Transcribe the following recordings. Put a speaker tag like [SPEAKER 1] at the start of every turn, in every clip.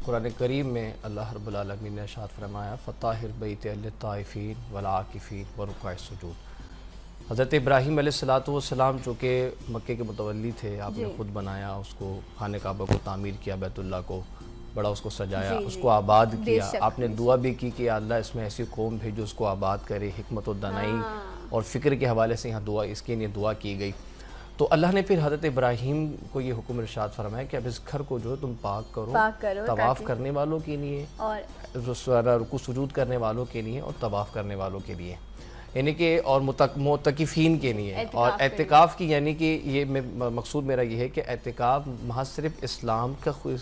[SPEAKER 1] قرآن کریم میں اللہ رب العالمین نے ارشاد فرمایا فطاہر بیت للطائفین والعاکفین ورکع السجود۔ حضرت ابراہیم علیہ السلام جو کہ مکے کے متولی تھے، آپ نے خود بنایا اس کو، خانہ کعبہ کو تعمیر کیا، بیت اللہ کو بڑا اس کو سجایا، اس کو آباد کیا۔ آپ نے دعا بھی کی کہ اللہ اس میں ایسی قوم بھیجو اس کو آباد کرے، حکمت و دانائی اور فکر کے حوالے سے یہاں دعا اس کے لیے دعا کی گئی۔ تو اللہ نے پھر حضرت ابراہیم کو یہ حکم ارشاد فرمایا کہ اب اس گھر کو جو ہے تم پاک کرو، طواف کرنے والوں کے لیے اور رکوع سجود کرنے والوں کے لیے اور طواف کرنے والوں کے لیے، یعنی کہ اور معتکفین کے لیے اور اعتکاف کی، یعنی کہ یہ مقصود میرا یہ ہے کہ اعتکاف محض صرف اسلام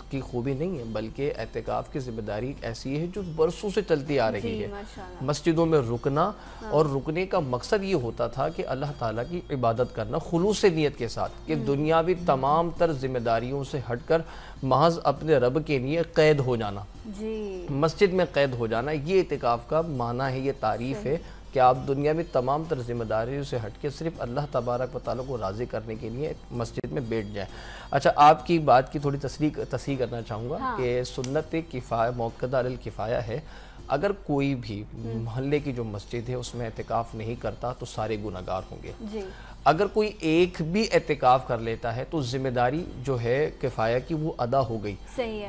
[SPEAKER 1] کی خوبی نہیں ہے، بلکہ اعتکاف کی ذمہ داری ایسی ہے جو برسوں سے چلتی آ رہی ہے۔ مسجدوں میں رکنا، اور رکنے کا مقصد یہ ہوتا تھا کہ اللہ تعالیٰ کی عبادت کرنا خلوص نیت کے ساتھ، کہ دنیاوی تمام تر ذمہ داریوں سے ہٹ کر محض اپنے رب کے لیے قید ہو جانا، مسجد میں قید ہو جانا، یہ اعتکاف کا معنی ہے، یہ تعریف ہے کہ آپ دنیا میں تمام تر ذمہ داریوں سے ہٹ کے صرف اللہ تبارک و تعالیٰ کو راضی کرنے کے لیے مسجد میں بیٹھ جائیں۔ اچھا، آپ کی بات کی تھوڑی تصحیح کرنا چاہوں گا کہ سنت کفایہ موقدہ علی الکفایہ ہے۔ اگر کوئی بھی محلے کی جو مسجد ہے اس میں اعتکاف نہیں کرتا تو سارے گناہگار ہوں گے۔ اگر کوئی ایک بھی اعتکاف کر لیتا ہے تو ذمہ داری جو ہے کفایہ کی وہ ادا ہو گئی۔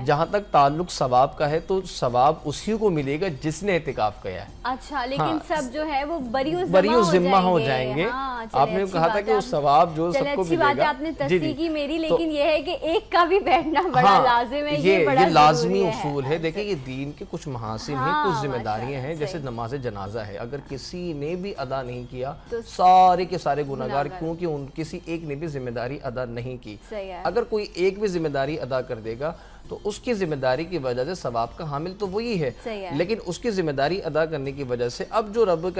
[SPEAKER 1] جہاں تک تعلق ثواب کا ہے تو ثواب اسی کو ملے گا جس نے اعتکاف کیا ہے۔
[SPEAKER 2] اچھا، لیکن سب جو ہے وہ
[SPEAKER 1] بری و ذمہ ہو جائیں گے۔ آپ نے کہا تھا کہ وہ ثواب جو سب کو ملے گا۔
[SPEAKER 2] آپ نے تصحیح کی میری، لیکن یہ ہے کہ ایک کا بھی بیٹھنا بڑا لازم ہے، یہ بڑا
[SPEAKER 1] لازمی اصول ہے۔ دیکھیں یہ دین کے کچھ محاسن ہیں، کچھ ذمہ داریاں ہیں، جیسے نماز جنازہ ہے، اگر کسی نے بھی ادا نہیں کیا سارے کے سارے گناہگار، کیونکہ کسی ایک نے بھی ذمہ داری ادا نہیں کی۔ اگر کوئی ایک بھی ذمہ داری ادا کر دے گا تو اس کی ذمہ داری کی وجہ سے ثواب کا حامل تو وہی ہے، لیکن اس کی ذمہ داری ادا کرنے کی وجہ سے اب جو رب کا